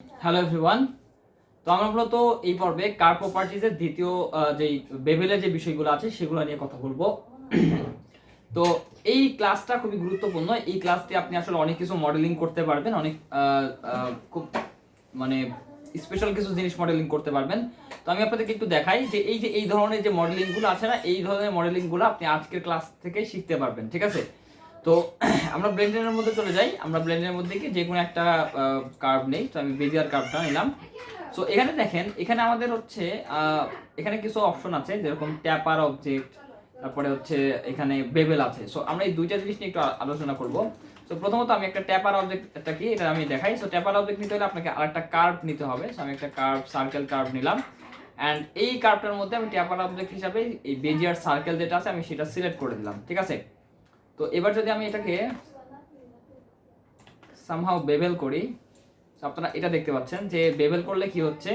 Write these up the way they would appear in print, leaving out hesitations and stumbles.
Hello everyone. তো আমরা মূলত এই পর্বে কার প্রপার্টিজের দ্বিতীয় যেই বেভেলের যে বিষয়গুলো আছে সেগুলো নিয়ে কথা বলবো। তো এই ক্লাসটা খুবই গুরুত্বপূর্ণ। এই ক্লাসটি আপনি আসলে অনেক কিছু মডেলিং করতে পারবেন, অনেক খুব মানে স্পেশাল কিছু জিনিস মডেলিং করতে পারবেন। তো আমি আপনাদেরকে একটু দেখাই যে এই ধরনের যে মডেলিংগুলো আছে না, এই ধরনের মডেলিংগুলো আপনি আজকের ক্লাস থেকে শিখতে পারবেন, ঠিক আছে? তো আমরা ব্লেন্ডারের মধ্যে চলে যাই। আমরা ব্লেন্ডারের মধ্যে কি যে কোনো একটা কার্ভ নেই। তো আমি বেজিয়ার কার্ভটা নিলাম। সো এখানে দেখেন, এখানে আমাদের হচ্ছে এখানে কিছু অপশন আছে, যেরকম ট্যাপার অবজেক্ট, তারপরে হচ্ছে এখানে বেবেল আছে। সো আমরা এই দুইটা জিনিস নিয়ে একটু আলোচনা করব। সো প্রথমত আমি একটা ট্যাপার অবজেক্টটা কি এটা আমি দেখাই। সো ট্যাপার অবজেক্ট নিতে হলে আপনাকে আরেকটা কার্ভ নিতে হবে। সো আমি একটা কার্ভ, সার্কেল কার্ভ নিলাম। অ্যান্ড এই কার্ভটার মধ্যে আমি ট্যাপার অবজেক্ট হিসাবে এই বেজিয়ার সার্কেল যেটা আছে আমি সেটা সিলেক্ট করে দিলাম, ঠিক আছে? তো এবার যদি আমি এটাকে সামহাও বেবেল করি, আপনারা এটা দেখতে পাচ্ছেন যে বেবেল করলে কি হচ্ছে।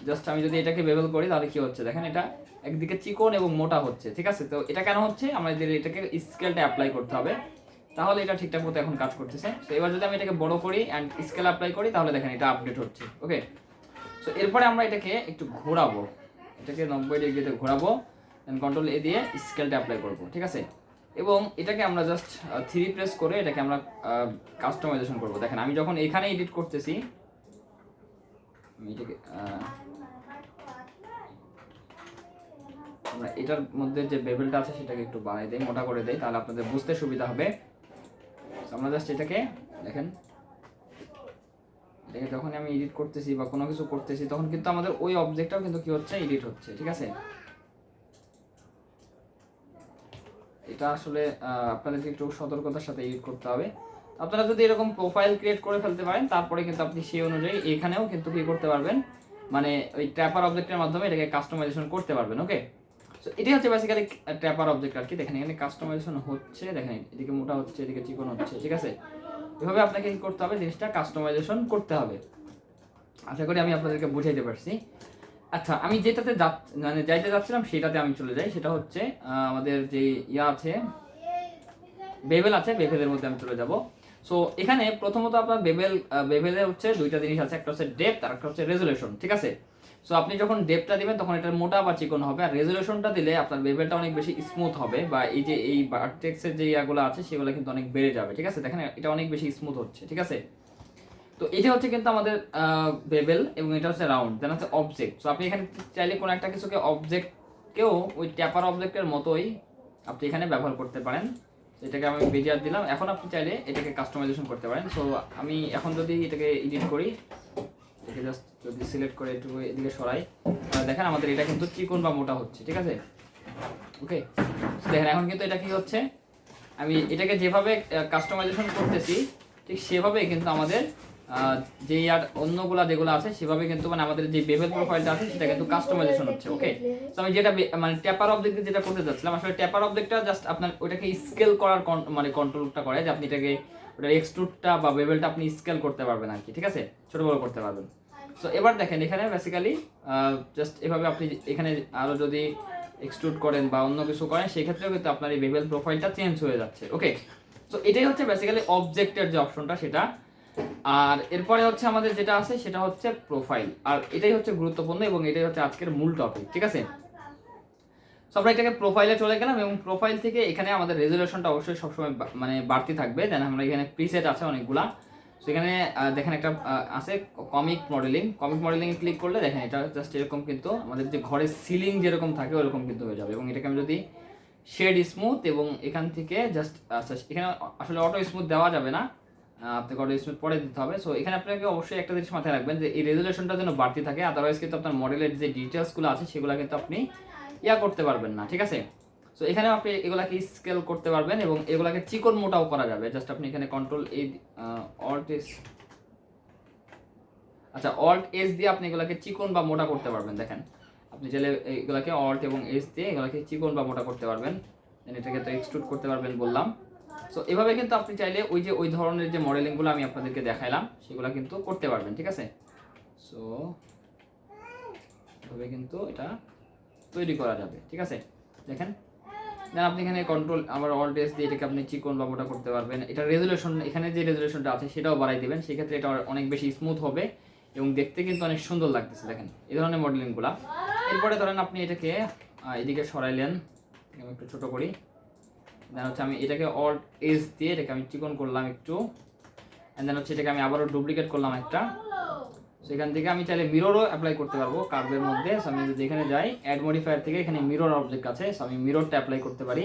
জাস্ট আমি যদি এটাকে বেবেল করি তাহলে কি হচ্ছে দেখেন, এটা একদিকে চিকন এবং মোটা হচ্ছে, ঠিক আছে? তো এটা কেন হচ্ছে, আমাদের এটাকে স্কেলটা অ্যাপ্লাই করতে হবে, তাহলে এটা ঠিকঠাক মতো এখন কাজ করতেছে। তো এবার যদি আমি এটাকে বড় করি অ্যান্ড স্কেল অ্যাপ্লাই করি তাহলে দেখেন এটা আপডেট হচ্ছে। ওকে, সো এরপরে আমরা এটাকে একটু ঘোরাবো, এটাকে 90 ডিগ্রিতে ঘোরাবো, দেন কন্ট্রোল এ দিয়ে স্কেলটা অ্যাপ্লাই করবো, ঠিক আছে? এবং এটাকে আমরা জাস্ট 3 প্রেস করে এটাকে আমরা কাস্টমাইজেশন করব। দেখেন আমি যখন এখানে এডিট করতেছি, আমি এটাকে আমরা এটার মধ্যে যে বেবেলটা আছে সেটাকে একটু বাড়াই দেই, মোটা করে দেই, তাহলে আপনাদের বুঝতে সুবিধা হবে। আমরা জাস্ট এটাকে দেখেন, এটাকে যখন আমি এডিট করতেছি বা কোনো কিছু করতেছি তখন কিন্তু আমাদের ওই অবজেক্টটাও কিন্তু কি হচ্ছে, এডিট হচ্ছে, ঠিক আছে? এটা আসলে আপনাদেরকে একটু সতর্কতার সাথে এডিট করতে হবে। আপনারা যদি এরকম প্রোফাইল ক্রিয়েট করে ফেলতে পারেন তারপরে কিন্তু আপনি সেই অনুযায়ী এখানেও কিন্তু কি করতে পারবেন, মানে ওই ট্র্যাপার অবজেক্টের মাধ্যমে এটাকে কাস্টমাইজেশন করতে পারবেন। ওকে, সো এটাই হচ্ছে বেসিক্যালি ট্র্যাপার অবজেক্ট আর কি। দেখেন এখানে কাস্টমাইজেশন হচ্ছে, দেখেন এদিকে মোটা হচ্ছে, এদিকে চিকন হচ্ছে, ঠিক আছে? এভাবে আপনাকে কি করতে হবে, জিনিসটা কাস্টমাইজেশন করতে হবে। আশা করি আমি আপনাদেরকে বুঝাইতে পারছি। আচ্ছা, আমি যেটাতে মানে যাইতে যাচ্ছিলাম সেটাতে আমি চলে যাই। সেটা হচ্ছে আমাদের যে ইয়া আছে, বেবেল আছে, বেবেলের মধ্যে আমি চলে যাব। সো এখানে প্রথমত আপনার বেবেলে হচ্ছে দুইটা জিনিস আছে, একটা হচ্ছে ডেপথ আর একটা হচ্ছে রেজুলেশন, ঠিক আছে? সো আপনি যখন ডেপথটা দিবেন তখন এটা মোটা বা চিকন হবে, আর রেজুলেশনটা দিলে আপনার বেবেলটা অনেক বেশি স্মুথ হবে, বা এই যে এই ভার্টেক্সের যে ইয়াগুলো আছে সেগুলো কিন্তু অনেক বেড়ে যাবে, ঠিক আছে? দেখেন এটা অনেক বেশি স্মুথ হচ্ছে, ঠিক আছে? তো এটা হচ্ছে কিন্তু আমাদের বেবেল, এবং এটা হচ্ছে রাউন্ড, দেন হচ্ছে অবজেক্ট। সো আপনি এখানে চাইলে কোনো একটা কিছুকে অবজেক্টকেও ওই ট্যাপার অবজেক্টের মতোই আপনি এখানে ব্যবহার করতে পারেন। এটাকে আমি বেজিয়ার দিলাম। এখন আপনি চাইলে এটাকে কাস্টমাইজেশন করতে পারেন। সো আমি এখন যদি এটাকে এডিট করি, এটাকে জাস্ট যদি সিলেক্ট করে একটু এদিকে সরাই, তাহলে দেখেন আমাদের এটা কিন্তু চিকন বা মোটা হচ্ছে, ঠিক আছে? ওকে, দেখেন এখন কিন্তু এটা কি হচ্ছে, আমি এটাকে যেভাবে কাস্টমাইজেশন করতেছি ঠিক সেভাবে কিন্তু আমাদের যে আর অন্যগুলা যেগুলো আছে সেভাবে কিন্তু মানে আমাদের যে বেবেল প্রোফাইলটা আছে সেটা কিন্তু কাস্টমাইজেশন হচ্ছে। ওকে, তো আমি যেটা মানে ট্যাপার অবজেক্টে যেটা করতে যাচ্ছিলাম, আসলে ট্যাপার অবজেক্টটা জাস্ট আপনার ওটাকে স্কেল করার মানে কন্ট্রোলটা করে, যে আপনি এটাকে ওটা এক্সট্রুডটা বা বেবেলটা আপনি স্কেল করতে পারবেন আর কি, ঠিক আছে? ছোট বড় করতে পারবেন। সো এবার দেখেন এখানে বেসিক্যালি জাস্ট এভাবে আপনি এখানে আরো যদি এক্সট্রুড করেন বা অন্য কিছু করেন সেই ক্ষেত্রেও কিন্তু আপনার এই বেবেল প্রোফাইলটা চেঞ্জ হয়ে যাচ্ছে। ওকে, তো এটাই হচ্ছে বেসিক্যালি অবজেক্টের যে অপশনটা সেটা। আর এরপরে হচ্ছে আমাদের যেটা আছে সেটা হচ্ছে প্রোফাইল, আর এটাই হচ্ছে গুরুত্বপূর্ণ এবং এটাই হচ্ছে আজকের মূল টপিক, ঠিক আছে? সো আমরা এটাকে প্রোফাইলে চলে গেলাম, এবং প্রোফাইল থেকে এখানে আমাদের রেজুলেশনটা অবশ্যই সবসময় মানে বাড়তি থাকবে। দেন আমরা এখানে প্রিসেট আছে অনেকগুলা। সো এখানে দেখেন একটা আছে কমিক মডেলিং ক্লিক করলে দেখেন এটা জাস্ট এরকম কিন্তু আমাদের যে ঘরের সিলিং যেরকম থাকে ওরকম কিন্তু হয়ে যাবে। এবং এটাকে আমি যদি শেড স্মুথ, এবং এখান থেকে জাস্ট আচ্ছা এখানে আসলে অটো স্মুথ দেওয়া যাবে না, আপনাকে অটো স্মুথ পরে দিতে হবে। সো এখানে আপনাকে অবশ্যই একটা জিনিস মাথায় রাখবেন যে এই রেজুলেশনটা যেন বাড়তি থাকে, আদারওয়াইজ কিন্তু আপনার মডেলের যে ডিটেলসগুলো আছে সেগুলো কিন্তু আপনি করতে পারবেন না, ঠিক আছে? সো এখানে আপনি এগুলাকে স্কেল করতে পারবেন এবং এগুলাকে চিকন মোটাও করা যাবে। জাস্ট আপনি এখানে কন্ট্রোল এ অল্ট এস, আচ্ছা অল্ট এস দিয়ে আপনি এগুলাকে চিকন বা মোটা করতে পারবেন। দেখেন আপনি চাইলে এগুলাকে অল্ট এবং এস দিয়ে এগুলাকে চিকন বা মোটা করতে পারবেন। দেন এটাকে তো এক্সট্রুড করতে পারবেন বললাম। সো এভাবে কিন্তু আপনি চাইলে ওই ধরনের যে মডেলিংগুলো আমি আপনাদেরকে দেখাইলাম সেগুলো কিন্তু করতে পারবেন, ঠিক আছে? সো এভাবে কিন্তু এটা তৈরি করা যাবে, ঠিক আছে? দেখেন দেন আপনি এখানে কন্ট্রোল আবার অল্ট এস দিয়ে এটাকে আপনি চিকন বা মোটা করতে পারবেন। এটা রেজুলেশন, এখানে যে রেজুলেশনটা আছে সেটাও বাড়াই দেবেন, সেক্ষেত্রে এটা অনেক বেশি স্মুথ হবে এবং দেখতে কিন্তু অনেক সুন্দর লাগতেছে। দেখেন এই ধরনের মডেলিংগুলা। এরপরে ধরেন আপনি এটাকে এদিকে সরাইলেন, আমি একটু ছোট করি, দেন হচ্ছে আমি এটাকে অল্ট এস দিয়ে এটাকে আমি চিকন করলাম একটু, এন্ড দেন হচ্ছে এটাকে আমি আবারও ডুপ্লিকেট করলাম একটা। সেখান থেকে আমি চাইলে মিররও অ্যাপ্লাই করতে পারবো কার্ভের মধ্যে। সো আমি যদি এখানে যাই অ্যাড মডিফায়ার থেকে এখানে মিরর অবজেক্ট আছে, সো আমি মিররটা অ্যাপ্লাই করতে পারি।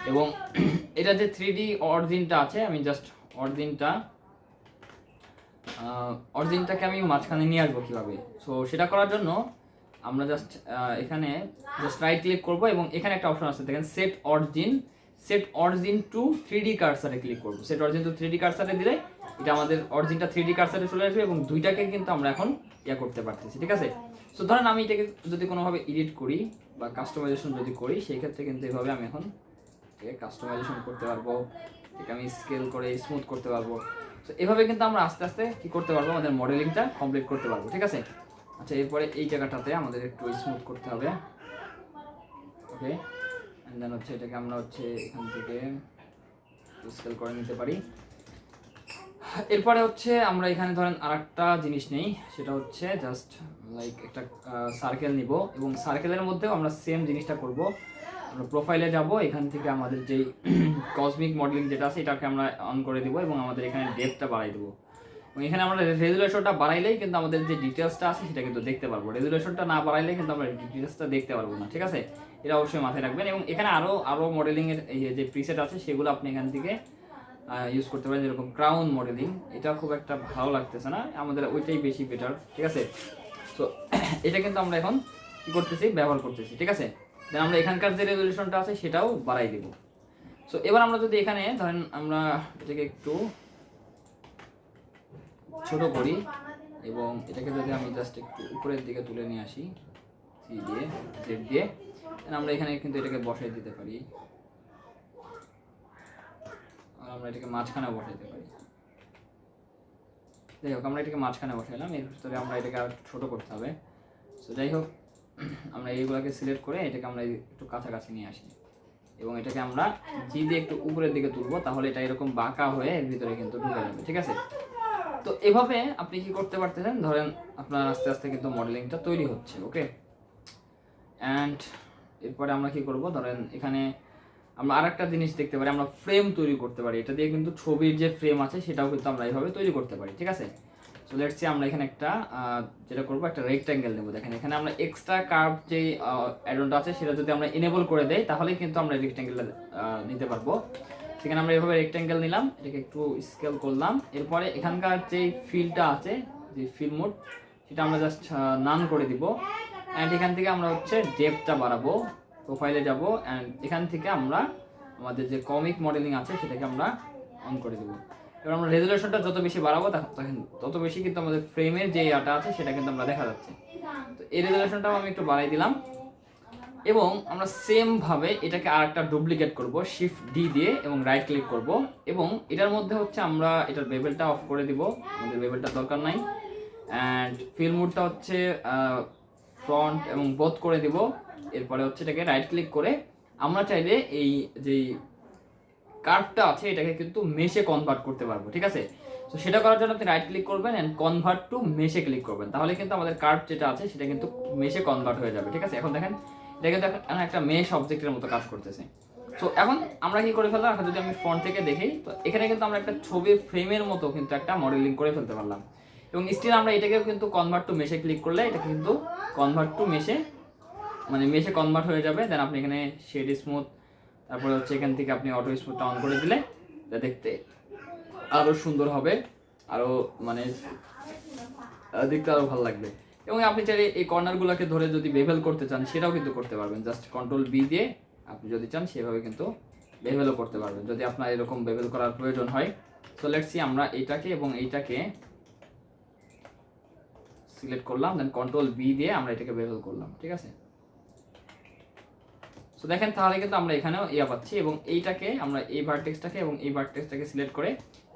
এবং এটা যে 3D অরিজিনটা আছে, আমি জাস্ট অরিজিনটাকে আমি মাঝখানে নিয়ে আসবো কীভাবে। সো সেটা করার জন্য আমরা জাস্ট এখানে জাস্ট রাইট ক্লিক করবো এবং এখানে একটা অপশন আছে দেখেন সেট অরিজিন টু 3D কার্সারে ক্লিক করবো। সেট অরিজিন টু 3D কার্সারে দিলে এটা আমাদের অরিজিনটা 3D কার্সারে চলে আসবে এবং দুইটাকে কিন্তু আমরা এখন করতে পারতেছি, ঠিক আছে। সো ধরেন আমি এটাকে যদি কোনোভাবে এডিট করি বা কাস্টমাইজেশন যদি করি, সেই ক্ষেত্রে কিন্তু এভাবে আমি এখন কাস্টমাইজেশন করতে পারবো, এটাকে আমি স্কেল করে স্মুথ করতে পারবো। সো এভাবে কিন্তু আমরা আস্তে আস্তে কি করতে পারবো, আমাদের মডেলিংটা কমপ্লিট করতে পারবো, ঠিক আছে। আচ্ছা, এরপরে এই জায়গাটাতে আমাদের একটু স্মুথ করতে হবে, ওকে। এন্ড দেন হচ্ছে এটাকে আমরা হচ্ছে এখান থেকে স্কেল করে নিতে পারি। এরপরে হচ্ছে আমরা এখানে ধরেন আরেকটা জিনিস নেই, সেটা হচ্ছে জাস্ট লাইক একটা সার্কেল নিব এবং সার্কেলের মধ্যেও আমরা সেম জিনিসটা করব। আমরা প্রোফাইলে যাব, এখান থেকে আমাদের যেই কসমিক মডেলিং যেটা আছে এটাকে আমরা অন করে দিব এবং আমাদের এখানে ডেপথটা বাড়াই দেবো। এবং এখানে আমরা রেজুলেশনটা বাড়াইলেই কিন্তু আমাদের যে ডিটেলসটা আছে সেটা কিন্তু দেখতে পারবো। রেজুলেশনটা না বাড়াইলে কিন্তু আমরা ডিটেলসটা দেখতে পারবো না, ঠিক আছে। এটা অবশ্যই মাথায় রাখবেন। এবং এখানে আরও মডেলিংয়ের যে প্রিসেট আছে সেগুলো আপনি এখান থেকে ইউজ করতে পারেন, যেরকম ক্রাউন মডেলিং, এটা খুব একটা ভালো লাগতেছে না, আমাদের ওইটাই বেশি বেটার, ঠিক আছে। তো এটা কিন্তু আমরা এখন কী করতেছি, ব্যবহার করতেছি, ঠিক আছে। দেন আমরা এখানকার যে রেজুলেশনটা আছে সেটাও বাড়াই দেব। সো এবার আমরা যদি এখানে ধরেন আমরা এটাকে একটু ছোট করি এবং এটাকে যদি আমি জাস্ট একটু উপরের দিকে তুলে নিয়ে আসি জেড দিয়ে, আমরা এখানে কিন্তু এটাকে বসাই দিতে পারি, আর আমরা এটাকে মাঝখানে বসাইতে পারি। যাই হোক, আমরা এটাকে মাঝখানে বসাইলাম, এর ভিতরে আমরা এটাকে আর ছোট করতে হবে। সো যাই হোক, আমরা এইগুলোকে সিলেক্ট করে এটাকে আমরা একটু কাছাকাছি নিয়ে আসি এবং এটাকে আমরা জি দিয়ে একটু উপরের দিকে তুলবো, তাহলে এটা এরকম বাঁকা হয়ে এর ভিতরে কিন্তু ঢুকে যাবে, ঠিক আছে। তো এভাবে আপনি কি করতে পারতেছেন, ধরেন আপনার আস্তে আস্তে কিন্তু মডেলিংটা তৈরি হচ্ছে, ওকে। অ্যান্ড এরপরে আমরা কি করব, ধরেন এখানে আমরা আরেকটা জিনিস দেখতে পারি, আমরা ফ্রেম তৈরি করতে পারি। এটা দিয়ে কিন্তু ছবির যে ফ্রেম আছে সেটাও কিন্তু আমরা এইভাবে তৈরি করতে পারি, ঠিক আছে। সো লেটস সি আমরা এখানে একটা যেটা করবো, একটা রেক্ট্যাঙ্গেল নেব। দেখেন এখানে আমরা এক্সট্রা কার্ভ যে অ্যাডনটা আছে সেটা যদি আমরা এনেবল করে দেই তাহলে কিন্তু আমরা রেক্ট্যাঙ্গেলটা নিতে পারবো। সেখানে আমরা এভাবে রেক্ট্যাঙ্গেল নিলাম, এটাকে একটু স্কেল করলাম। এরপরে এখানকার যে ফিলটা আছে, যে ফিল মোড, সেটা আমরা জাস্ট নান করে দিব। অ্যান্ড এখান থেকে আমরা হচ্ছে ডেপথটা বাড়াবো, প্রোফাইলে যাব, অ্যান্ড এখান থেকে আমরা আমাদের যে কমিক মডেলিং আছে সেটাকে আমরা অন করে দেবো। এবার আমরা রেজুলেশনটা যত বেশি বাড়াবো তত বেশি কিন্তু আমাদের ফ্রেমের যে আটা আছে সেটা কিন্তু আমরা দেখা যাচ্ছে। তো এই রেজুলেশনটাও আমি একটু বাড়াই দিলাম এবং আমরা সেম ভাবে এটাকে আরেকটা ডুপ্লিকেট করব, শিফট ডি দিয়ে এবং রাইট ক্লিক করব এবং এটার মধ্যে হচ্ছে আমরা এটার বেভেলটা অফ করে দিব, আমাদের বেভেলটা দরকার নাই। অ্যান্ড ফিল মোডটা হচ্ছে ফ্রন্ট এবং বোথ করে দিব। এরপরে হচ্ছে এটাকে রাইট ক্লিক করে আমরা চাইলে এই যে কার্ভটা আছে এটাকে কিন্তু মেশে কনভার্ট করতে পারবো, ঠিক আছে। তো সেটা করার জন্য আপনি রাইট ক্লিক করবেন এন্ড কনভার্ট টু মেশে ক্লিক করবেন, তাহলে কিন্তু আমাদের কার্ভ যেটা আছে সেটা কিন্তু মেশে কনভার্ট হয়ে যাবে, ঠিক আছে। এখন দেখেন এটা কিন্তু একটা মেশ অবজেক্টের মতো কাজ করতেছে। সো এখন আমরা কি করে ফেললাম, এখন যদি আমি ফ্রন্ট থেকে দেখি তো এখানে কিন্তু আমরা একটা ছবির ফ্রেমের মতো কিন্তু একটা মডেলিং করে ফেলতে পারলাম। এবং স্টিল আমরা এটাকেও কিন্তু কনভার্ট টু মেশে ক্লিক করলে এটা কিন্তু কনভার্ট টু মেশে মানে মেশে কনভার্ট হয়ে যাবে। দেন আপনি এখানে শেড স্মুথ, তারপরে হচ্ছে এখান থেকে আপনি অটো স্মুথটা অন করে দিলে এটা দেখতে আরও সুন্দর হবে, আরও মানে দেখতে আরও ভালো লাগবে। এবং আপনি চাইলে এই কর্নারগুলোকে ধরে যদি বেভেল করতে চান সেটাও কিন্তু করতে পারবেন, জাস্ট কন্ট্রোল বি দিয়ে আপনি যদি চান সেভাবে কিন্তু বেভেলও করতে পারবেন যদি আপনার এরকম বেভেল করার প্রয়োজন হয়। সো লেটস সি আমরা এইটাকে এবং এইটাকে সিলেক্ট করলাম, দেন কন্ট্রোল বি দিয়ে আমরা এটাকে বেভেল করলাম, ঠিক আছে। সো দেখেন তাহলে কিন্তু আমরা এখানেও পাচ্ছি এবং এইটাকে আমরা এই ভার্টেক্সটাকে এবং এই ভার্টেক্সটাকে সিলেক্ট করে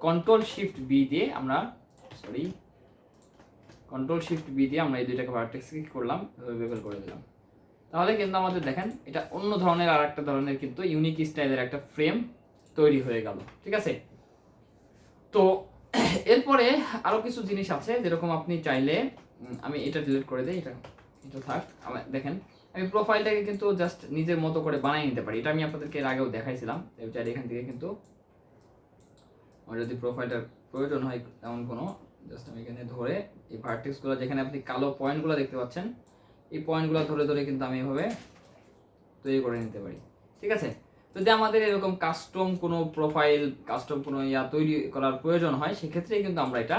কন্ট্রোল শিফট বি দিয়ে আমরা কন্ট্রোল শিফট বি দিয়ে আমরা এই দুইটাকে ভার্টেক্সকে কি করলাম, বেভেল করে দিলাম। তাহলে কিন্তু আমাদের দেখেন এটা অন্য ধরনের আর একটা ধরনের কিন্তু ইউনিক স্টাইলের একটা ফ্রেম তৈরি হয়ে গেল। ঠিক আছে, তো এরপরে আরো কিছু জিনিস আছে, যেরকম আপনি চাইলে আমি এটা ডিলিট করে দিই, এটা এটা থাক। দেখেন আমি প্রোফাইলটাকে কিন্তু জাস্ট নিজের মতো করে বানিয়ে নিতে পারি। এটা আমি আপনাদেরকে এর আগেও দেখাইছিলাম। চাইলে এখান থেকে কিন্তু আমার যদি প্রোফাইলটার প্রয়োজন হয় এমন কোনো, জাস্ট আমি এখানে ধরে এই ভার্টেক্সগুলো, যেখানে আপনি কালো পয়েন্টগুলো দেখতে পাচ্ছেন, এই পয়েন্টগুলো ধরে ধরে কিন্তু আমি এভাবে তৈরি করে নিতে পারি। ঠিক আছে, যদি আমাদের এরকম কাস্টম কোনো প্রোফাইল, কাস্টম কোনো তৈরি করার প্রয়োজন হয়, সেক্ষেত্রে কিন্তু আমরা এটা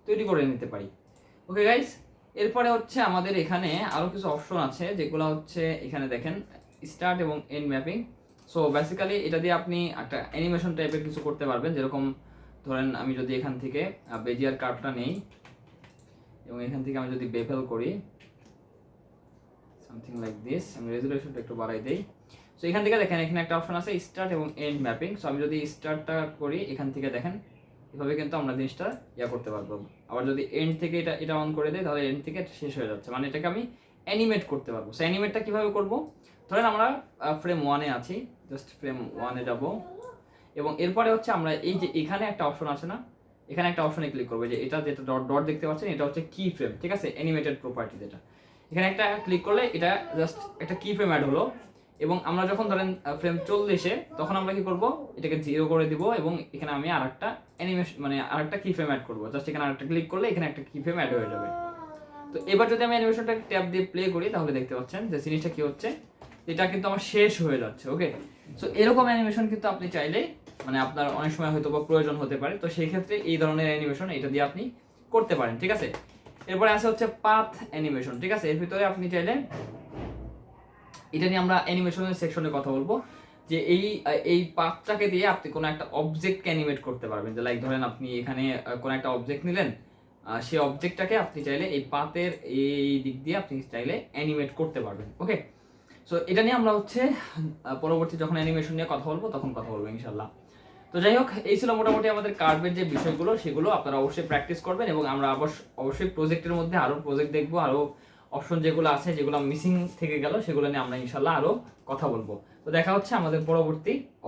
তৈরি করে নিতে পারি। ওকে গাইস, এরপরে হচ্ছে আমাদের এখানে আরও কিছু অপশন আছে, যেগুলো হচ্ছে এখানে দেখেন স্টার্ট এবং এন্ড ম্যাপিং। সো বেসিক্যালি এটা দিয়ে আপনি একটা অ্যানিমেশন টাইপের কিছু করতে পারবেন। যেরকম ধরেন আমি যদি এখান থেকে বেজিয়ার কার্ভটা নেই এবং এখান থেকে আমি যদি বেফেল করি সামথিং লাইক দিস, আমি রেজুলেশনটা একটু বাড়াই দেই। সো এখান থেকে দেখেন এখানে একটা অপশন আছে স্টার্ট এবং এন্ড ম্যাপিং। সো আমি যদি স্টার্টটা করি এখান থেকে দেখেন এভাবে কিন্তু আমরা জিনিসটা করতে পারবো। আবার যদি এন্ড থেকে এটা অন করে দেই, তাহলে এন্ড থেকে শেষ হয়ে যাচ্ছে, মানে এটাকে আমি অ্যানিমেট করতে পারবো। সো অ্যানিমেটটা কিভাবে করব, ধরেন আমরা ফ্রেম 1-এ আছি, জাস্ট ফ্রেম 1-এ যাব এবং এরপরে হচ্ছে আমরা এই যে এখানে একটা অপশন আছে না, এখানে একটা অপশনে ক্লিক করবো, যে এটা যেটা ডট ডট দেখতে পাচ্ছেন, এটা হচ্ছে কি ফ্রেম। ঠিক আছে, অ্যানিমেটেড প্রপার্টি যেটা, এখানে একটা ক্লিক করলে এটা জাস্ট একটা কি ফ্রেম অ্যাড হলো। এবং আমরা যখন ধরেন ফ্রেম 40-এ, তখন আমরা কি করব, এটাকে 0 করে দিব এবং এখানে আমি আরেকটা অ্যানিমেশন মানে আরেকটা কি ফ্রেম অ্যাড করব। জাস্ট এখানে আরেকটা ক্লিক করলে এখানে একটা কি ফ্রেম অ্যাড হয়ে যাবে। তো এবার যদি আমি অ্যানিমেশনটা ট্যাব দিয়ে প্লে করি, তাহলে দেখতে পাচ্ছেন যে জিনিসটা কি হচ্ছে, এটা কিন্তু আমার শেষ হয়ে যাচ্ছে। ওকে, সো এরকম অ্যানিমেশন কিন্তু আপনি চাইলে, মানে আপনার অনেক সময় হয়তো বা প্রয়োজন হতে পারে, তো সেই ক্ষেত্রে এই ধরনের অ্যানিমেশন এটা দিয়ে আপনি করতে পারেন। ঠিক আছে, এরপরে আছে হচ্ছে পাথ অ্যানিমেশন। ঠিক আছে, এর ভিতরে আপনি চাইলে এটা নিয়ে আমরা অ্যানিমেশনের সেকশনে কথা বলবো, যে এই পাথটাকে দিয়ে আপনি কোনো একটা অবজেক্টকে অ্যানিমেট করতে পারবেন। যে লাইক ধরেন আপনি এখানে কোনো একটা অবজেক্ট নিলেন, সেই অবজেক্টটাকে আপনি চাইলে এই পাথের এই দিক দিয়ে আপনি চাইলে অ্যানিমেট করতে পারবেন। ওকে, সো এটা নিয়ে আমরা হচ্ছে পরবর্তী যখন অ্যানিমেশন নিয়ে কথা বলবো তখন কথা বলবো ইনশাল্লাহ। তো যাই হোক, এই ছিল মোটামুটি আমাদের কার্ভের যে বিষয়গুলো, সেগুলো আপনারা অবশ্যই প্র্যাকটিস করবেন এবং আমরা অবশ্যই প্রজেক্টের মধ্যে আরও প্রজেক্ট দেখবো, আরও অপশন যেগুলো আছে, যেগুলো মিসিং থেকে গেল, সেগুলো নিয়ে আমরা ইনশাল্লাহ আরও কথা বলবো। তো দেখা হচ্ছে আমাদের পরবর্তী